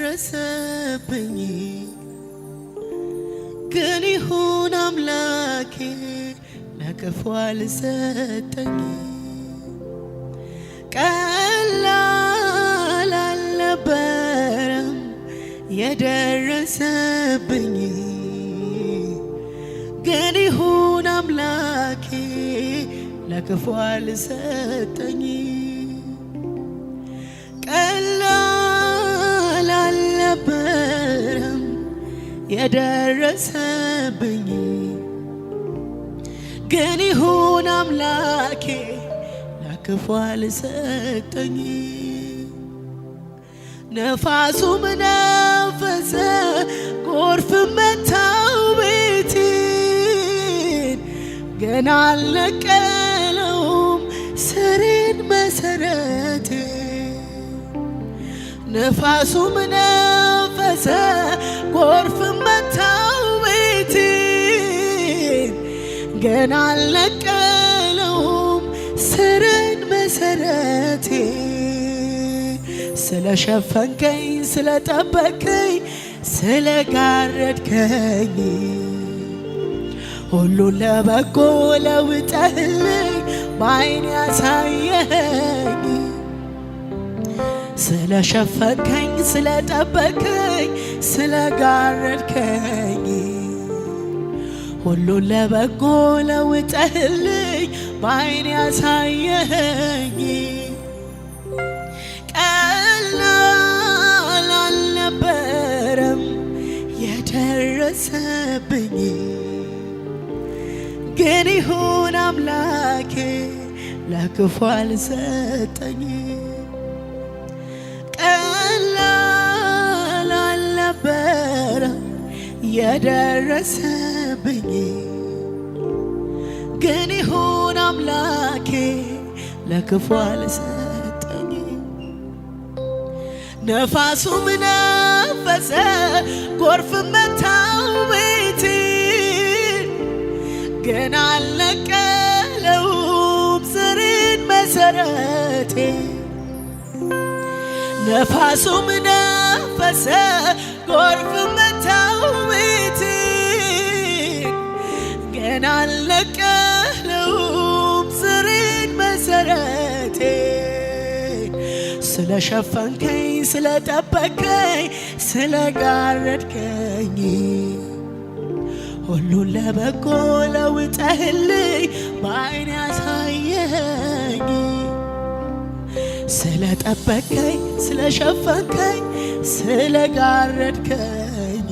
የደረሰብኝ ግን ይሁን አምላኬ ለክፉ አልሰጠኝ። ቀላል አልነበረም የደረሰብኝ ግን ይሁን አምላኬ ለክፉ አልሰጠኝ። ቀላል አልነበረም የደረሰብኝ ግን ይሁን አምላኬ ለክፉ አልሰጠኝ። ነፋሱም ነፈሰ ጎርፍም መታው ቤቴን ገና አልነቀለውም ስሬን መሰረቴን። ነፋሱም ነፈሰ ጎርፍም መታው ቤቴን ገና አልነቀለውም ስሬን መሰረቴን። ስለሸፈንከኝ ስለጠበቅከኝ ስለጋረድከኝ ሁሉን ለበጎ ለውጠህልኝ በዓይኔ ያሳየኸኝ። ስለሸፈንከኝ ስለጠበቅከኝ ስለጋረድከኝ ሁሉን ለበጎ ለውጠህልኝ በዓይኔ ያሳየኸኝ። ቀላል አልነበረም የደረሰብኝ ግን ይሁን አምላኬ ለክፉ አልሰጠኝ። ቀላል አልነበረም የደረሰብኝ ግን ይሁን አምላኬ ለክፉ አልሰጠኝ። ነፋሱም ነፈሰ ጎርፍም መታው ቤቴን ገና አልነቀለውም ስሬን መሰረቴን። ነፋሱም ነፈሰ ጎርፍም መታው ቤቴን ገና አልነቀለውም ስሬን መሰረቴን። ስለሸፈንከኝ ስለጠበቅከኝ ስለጋረድከኝ ሁሉን ለበጎ ለውጠህልኝ በዓይኔ ያሳየኸኝ። ስለጠበቅከኝ ስለሸፈንከኝ ስለጋረድከኝ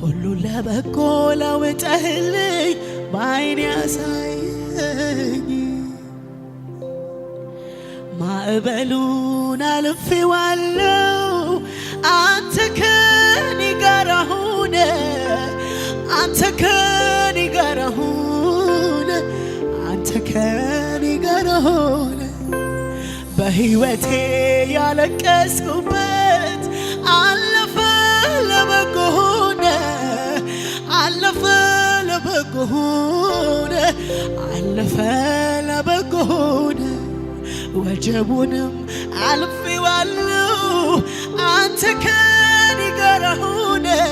ሁሉን ለበጎ ለውጠህልኝ በዓይኔ ያሳየኸኝ። ማዕበሉን አልፌዋለሁ አንተ ከኔ ጋር ሆነህ፣ አንተ ከኔ ጋር ሆነህ፣ አንተ ከኔ ጋር ሆነህ በሕይወቴ ያለቀስኩበት አለፈ ለበጎ ሆነ፣ አለፈ ለበጎ ሆነ፣ አለፈ ለበጎ ሆነ። ወጀቡንም አልፌዋለሁ አንተ ከኔ ጋር ሆነህ፣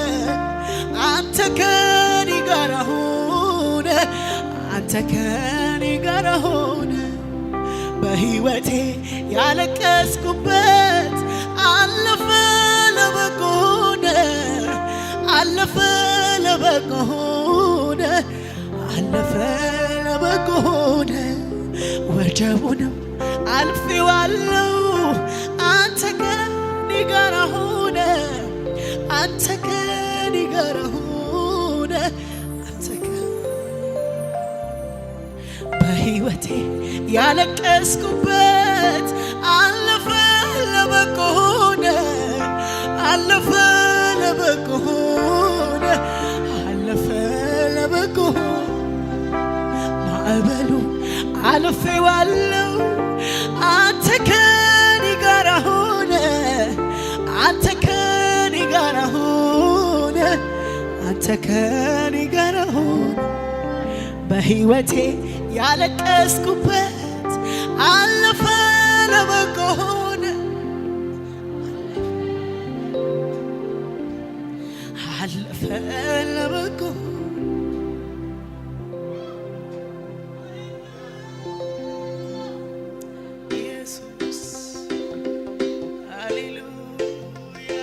አንተ ከኔ ጋር ሆነህ፣ አንተ ከኔ ጋር ሆነህ በሕይወቴ ያለቀስኩበት አለፈ ለበጎ ሆነ፣ አለፈ ለበጎ ሆነ፣ አለፈ ለበጎ ሆነ። ወጀቡንም አልፌዋለሁ አንተ ከኔ ጋር ሆነህ፣ አንተ ከኔ ጋር ሆነህ፣ አንተ በሕይወቴ ያለቀስኩበት አለፈ ለበጎ ሆነ፣ አለፈ ለበጎ ሆነ፣ አለፈ ለበጎ ሆነ። ማዕበሉ አልፌዋለሁ አንተ ከኔ ጋር ሆነህ፣ አንተ ከኔ ጋር ሆነህ፣ አንተ ከኔ ጋር ሆነህ በሕይወቴ ያለቀስኩበት አለፈ ለበጎ ሆነ፣ አለፈ ለበጎ ኢየሱስ ሃሌሉያ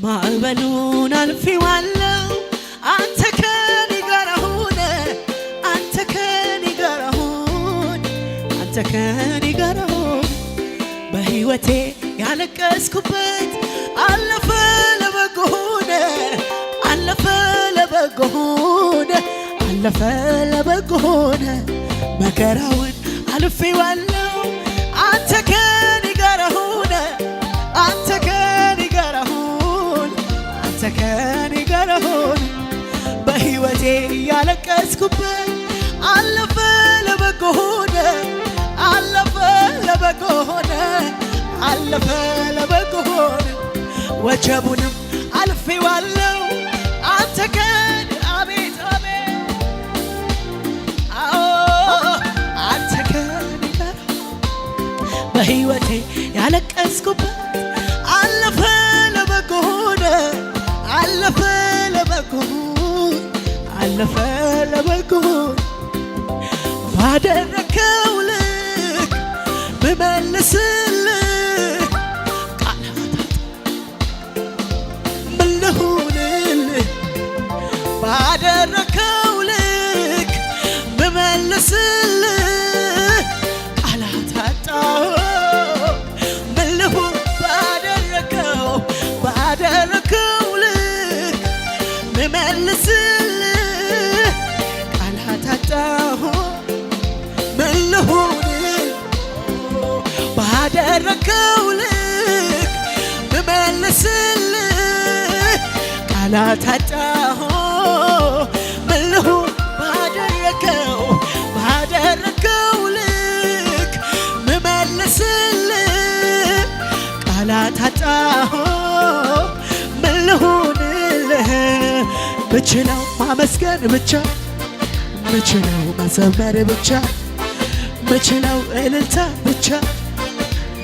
ማዕበሉን አልፌዋለሁ አንተ ከኔ ጋር ሆነ አንተ ከኔ ጋር ሆነ አንተ ከኔ ጋር ሆነ በሕይወቴ ያለቀስኩበት አለፈ ለበጎ ሆነ አለፈ ለበጎ ሆነ አለፈ ለበጎ ሆነ መከራውን አልፌዋለሁ አንተ ከኔ ጋር ሆነ አንተ ከኔ ጋር ሆነ አንተ ከኔ ጋር ሆነ በሕይወቴ ያለቀስኩበት አለፈ ለበጎ ሆነ አለፈ ለበጎ ሆነ አለፈ ለበጎ ሆነ ወጀቡንም አልፌዋለሁ አንተ ከኔ አቤት አቤት አንተ ከኔ ጋር በሕይወቴ ያለቀስኩበት አለፈ ለበጎ ሆነ አለፈ ለበጎ አለፈ ለበጎ ባደረከው ልክ ብመልስልህ ቃላት ምን ልሁንልህ ባደረከው ልክ ብመልስልህ ቃላት አጣሁ ምን ልሁን ባደረከው ልክ ብመልስልህ ቃላት አጣሁ ምን ልሁን ባደረከው ልክ ብመልስልህ ቃላት አጣሁ ምን ልሁን ባደረከው ልክ ብመልስልህ ቃላት አጣሁ ምን ልሁንልህ ምችለው ማመስገን ብቻ ምችለው መዘመር ብቻ ምችለው እልልታ ብቻ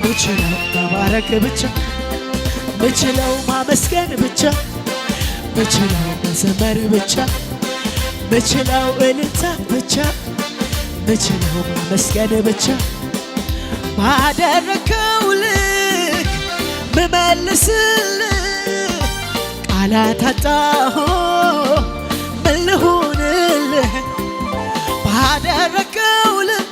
ምችለው መባረክ ብቻ ምችለው ማመስገን ብቻ ምችለው መዘመር ብቻ ምችለው እልልታ ብቻ ምችለው ማመስገን ብቻ ባደረከው ልክ ብመልስልህ ቃላት አጣሁ ምን ልሁንልህ ባደረከው ልክ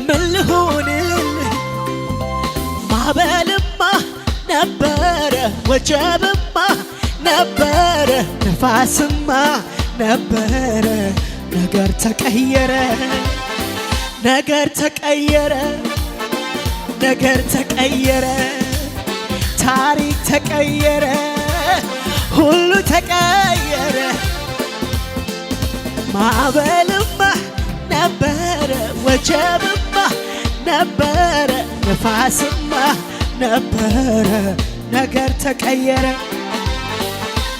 ምን ልሁንልህ ማዕበልማ ነበረ ወጀብማ ነበረ ነፋስማ ነበረ ነገር ተቀየረ ነገር ተቀየረ ነገር ተቀየረ ታሪክ ተቀየረ ሁሉ ተቀየረ ማዕበልማ ነበረ ወጀብማ ነበረ ነፋስማ ነበረ ነገር ተቀየረ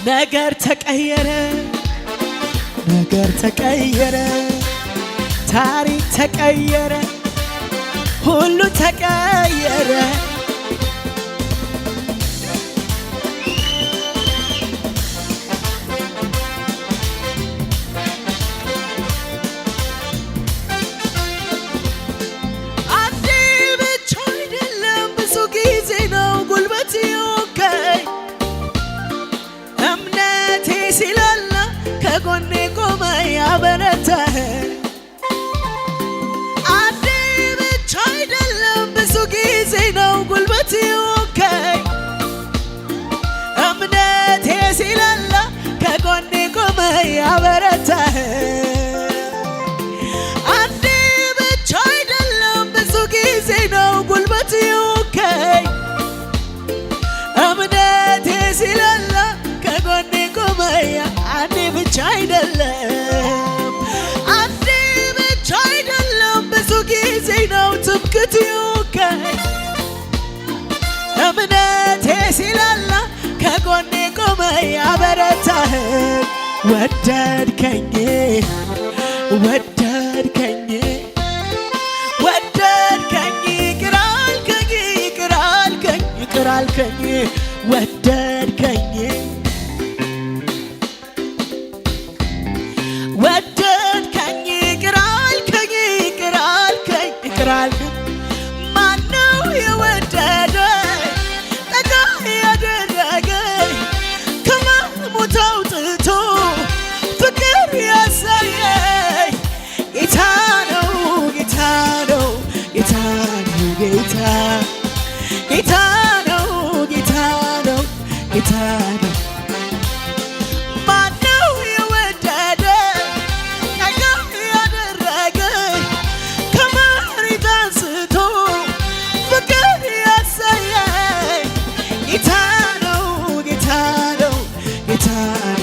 ነገር ተቀየረ ነገር ተቀየረ ታሪክ ተቀየረ ሁሉ ተቀየረ አንዴ ብቻ አይደለም ብዙ ጊዜ ነው ጉልበት ይወጋኝ እምነቴ ሲላላ ከጎኔ ቆመ ያበረታህ አንዴ ብቻ አይደለም ብዙ ጊዜ ነው ብቻ አይደለም አንዴ ብቻ አይደለም ብዙ ጊዜ ነው ትምክህት የወጋኝ እምነቴ ሲላላ ከጎኔ ቆመ ያበረታኸኝ ወደድከኝ ወደድከኝ ወደድከኝ ይቅር አልከኝ ይቅር አልከኝ ይቅር አልከኝ ወደድከኝ ወደድከኝ ይቅር አልከኝ ይቅር አልከኝ ይቅር አልከኝ ማነው የወደደኝ ጠጋ ያደረገኝ ከመሞት አውጥቶ ፍቅር ያሳየኝ ጌታ ነው ጌታ ነው ጌታ ነው ጌታ ጌታ ነው ጌታ ነው ጌታ ነው ማነው የወደደኝ ጠጋ ያደረገኝ ከመሬት አንስቶ ፍቅር ያሳየኝ ጌታ ነው ጌታ ነው ጌታ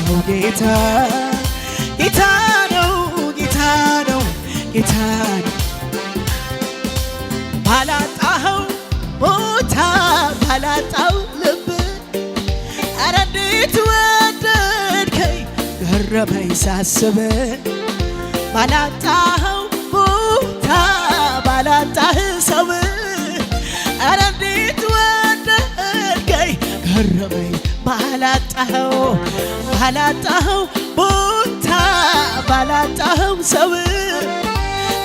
ነው ጌታ ጌታ ነው ጌታ ነው ጌታ ነው ባላጣኸው ቦታ ባላጣው ልብ ኧረ እንዴት ወደድከኝ ገረመኝ ሳስብ ባላጣኸው ቦታ ባላጣህ ሰው ኧረ እንዴት ወደድከኝ ገረመኝ ባላጣኸው ባላጣኸው ቦታ ባላጣኸው ሰው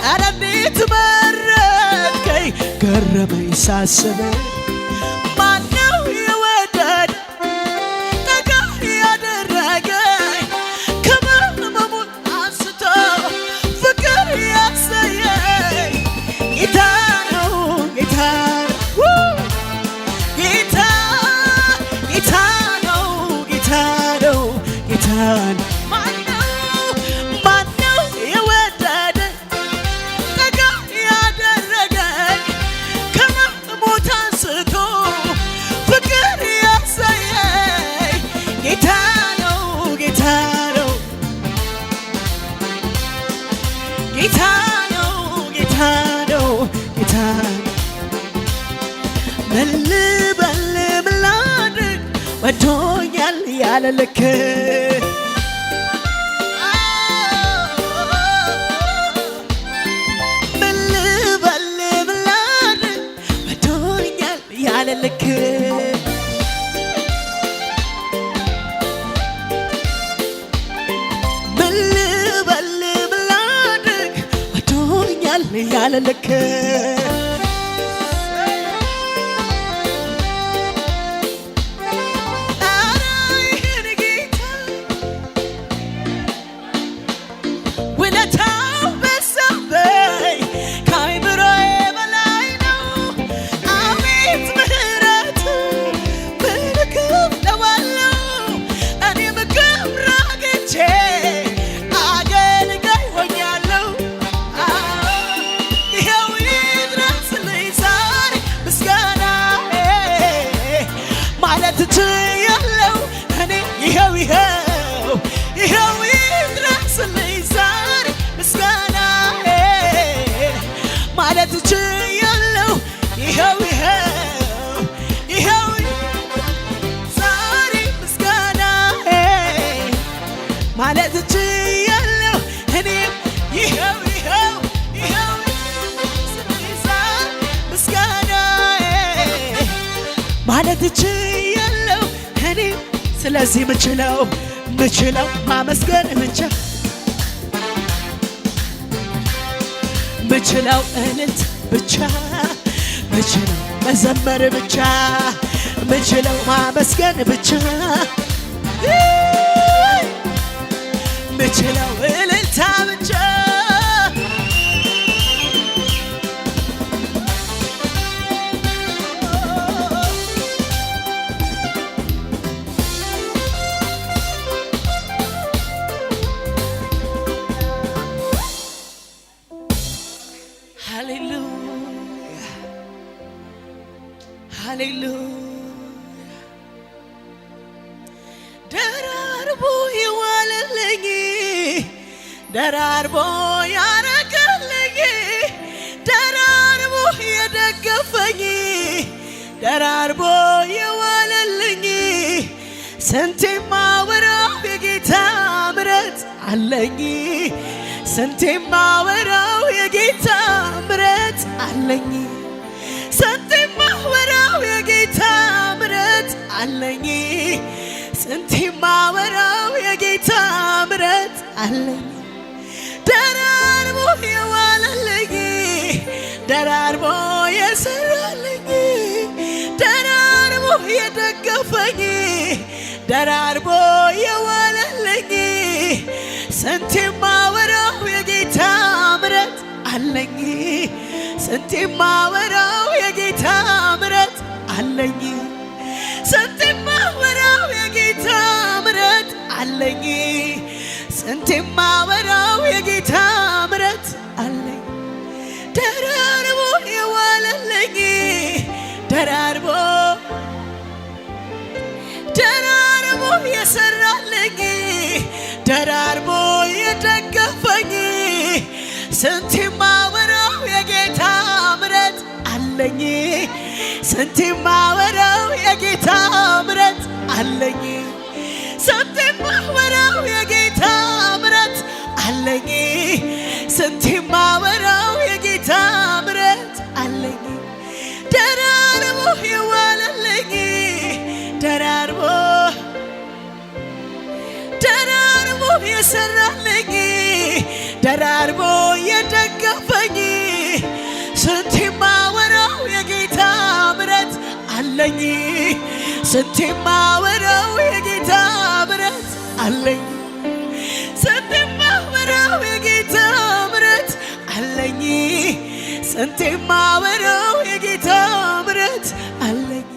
ኧረ እንዴት መረጥከኝ ገረመኝ ሳስብ ማነው የወደደ ጠጋ ያደረገኝ ከመሞት አንስቶ ፍቅር ያሳየኝ ጌታ ነው ጌታ ጌታ ጌታ ነው ጌታ ነው ጌታ ነው ማነው የወደደኝ ጠጋ ያደረገኝ ከመሞት አንስቶ ፍቅር ያሳየኝ ጌታ ነው ጌታ ነው ጌታ ነው ጌታ ነው ጌታ ምን ልበል ምን ላድርግ ወዶኛል ያለ ልክ ምን ልበል ምን ላድርግ ወዶኛል ያለ ልክ ምን ልበል ምን ላድርግ ወዶኛል ያለ ልክ ኧረ ይህን ጌታ ውለታው በዛብኝ ከአእምሮዬ በላይ ነው አቤት ምሕረቱ ምን እከፍለዋለሁ እኔም ክብር አግኝቼ አገልጋይ ሆኛለሁ ይኸው ይድረስልኝ ዛሬ ምስጋናዬ ማለት ችያለሁ እኔ ይኸው ይኸው ይድረስልኝ ዛሬ ምስጋናዬ ማለት ችያለሁ ይኸው ዛሬ ምስጋናዬ ማለት ችያለሁ እኔም ይኸው ምስጋናዬ ማለት ችያለሁ እኔም ስለዚህ ምችለው ማመስገን ብቻ ምችለው እልልት ብቻ ምችለው መዘመር ብቻ ምችለው ማመስገን ብቻ ምችለው እልልታ ብቻ ሃሌሉያ ደራርቦ የዋለልኝ ደራርቦ ያረገልኝ ደራርቦ የደገፈኝ ደራርቦ የዋለልኝ ስንቴ ማወራው የጌታ ምሕረት አለኝ ስንቴ ማወራው የጌታ ምሕረት አለኝ ስንቴ ማወራው የጌታ ምሕረት አለኝ ስንቴ ማወራው የጌታ ምሕረት አለኝ ደራርቦ የዋለልኝ ደራርቦ የሰራልኝ ደራርቦ የደገፈኝ ደራርቦ የዋለልኝ ስንቴ ማወራው የጌታ ምሕረት አለኝ ስንቴ ማወራው የጌታ ምሕረት አለኝ ስንቴ ማወራው የጌታ ምሕረት አለኝ ስንቴ ማወራው የጌታ ምሕረት አለኝ ደራርቦ የዋለልኝ ደራርቦ ደራርቦ የሰራልኝ ደራርቦ የደገፈኝ ስንቴ ማወራው የጌታ ምሕረት አለኝ ስንቴ ማወራው የጌታ ምሕረት አለኝ ስንቴ ማወራው የጌታ ምሕረት አለኝ ስንቴ ማወራው የጌታ ምሕረት አለኝ ደራርቦ የዋለልኝ ደራርቦ ደራርቦ የሰራልኝ ደራርቦ የደገፈኝ ስንቴ ማወራው የጌታ ምሕረት አለኝ ስንቴ ማወራው የጌታ ምሕረት አለኝ ስንቴ ማወራው የጌታ ምሕረት አለኝ ስንቴ ማወራው የጌታ ምሕረት አለኝ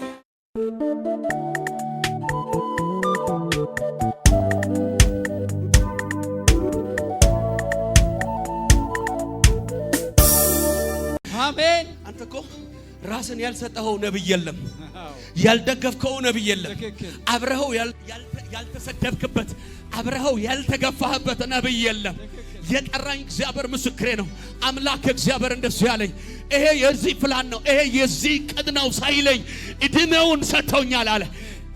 አሜን። አንተ እኮ ራስን ያልሰጠኸው ነብይ የለም፣ ያልደገፍከው ነብይ የለም። አብረኸው ያልተሰደብክበት አብረኸው ያልተገፋህበት ነብይ የለም። የጠራኝ እግዚአብሔር ምስክሬ ነው። አምላክ እግዚአብሔር እንደዚህ ያለኝ ይሄ የዚህ ፕላን ነው፣ ይሄ የዚህ ቅድ ነው ሳይለኝ እድሜውን ሰጥቶኛል አለ።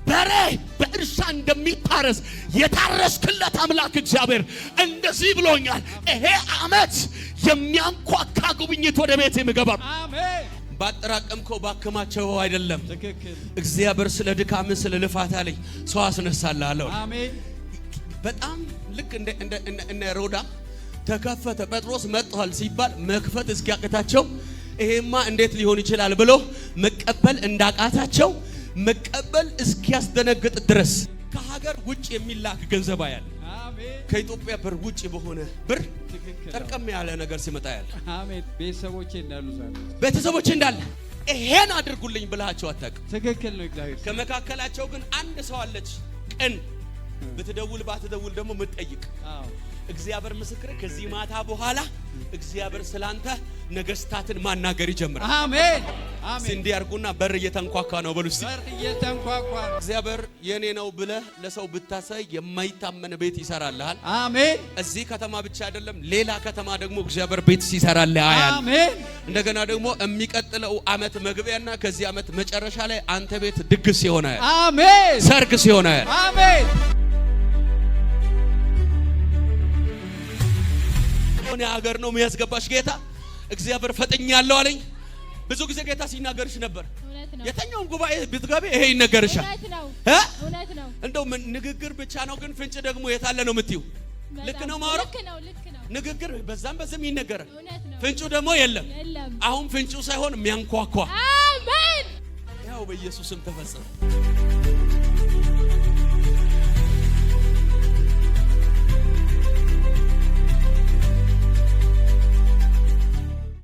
በሬ በእርሻ እንደሚታረስ የታረስክለት አምላክ እግዚአብሔር እንደዚህ ብሎኛል። ይሄ ዓመት የሚያንኳካ ጉብኝት ወደ ቤት የሚገባ አሜን። ባጠራቀምከው ባከማቸው አይደለም። እግዚአብሔር ስለ ድካም ስለ ልፋት አለኝ ሰው አስነሳልሃለሁ። አሜን። በጣም ልክ እንደ ሮዳ ተከፈተ። ጴጥሮስ መጥቷል ሲባል መክፈት እስኪያቅታቸው ይሄማ እንዴት ሊሆን ይችላል ብሎ መቀበል እንዳቃታቸው መቀበል እስኪያስደነግጥ ድረስ ከሀገር ውጭ የሚላክ ገንዘብ ያለ ከኢትዮጵያ ብር ውጭ በሆነ ብር ጠርቀም ያለ ነገር ሲመጣ ያለ አሜን። ቤተሰቦቼ እንዳለ ይሄን አድርጉልኝ ብላቸው አታውቅም። ትክክል ነው እግዚአብሔር። ከመካከላቸው ግን አንድ ሰው አለች ቅን ብትደውል ባትደውል ደግሞ ምትጠይቅ። እግዚአብሔር ምስክር ከዚህ ማታ በኋላ እግዚአብሔር ስላንተ ነገስታትን ማናገር ይጀምራል። አሜን አሜን። እንዲህ ያርጉና በር እየተንኳኳ ነው በሉ እስቲ። በር እየተንኳኳ እግዚአብሔር የኔ ነው ብለህ ለሰው ብታሳይ የማይታመን ቤት ይሰራልሃል። አሜን። እዚህ ከተማ ብቻ አይደለም ሌላ ከተማ ደግሞ እግዚአብሔር ቤት ሲሰራልህ አያል። አሜን። እንደገና ደግሞ የሚቀጥለው አመት መግቢያና ከዚህ አመት መጨረሻ ላይ አንተ ቤት ድግስ ይሆናል። አሜን። ሰርግ ይሆናል። አሜን። ሆነ ሀገር ነው የሚያስገባሽ ጌታ እግዚአብሔር ፈጥኛለሁ አለኝ። ብዙ ጊዜ ጌታ ሲናገርሽ ነበር። የተኛውም ጉባኤ ብትገቢ ይሄ ይነገርሻል። እውነት ነው። እንደው ንግግር ብቻ ነው ግን ፍንጭ ደግሞ የታለ ነው የምትይው? ልክ ነው ማውራት። ንግግር በዛም በዛም ይነገራል። ፍንጩ ደግሞ የለም። አሁን ፍንጩ ሳይሆን የሚያንኳኳ። አሜን። ያው በኢየሱስም ተፈጸመ።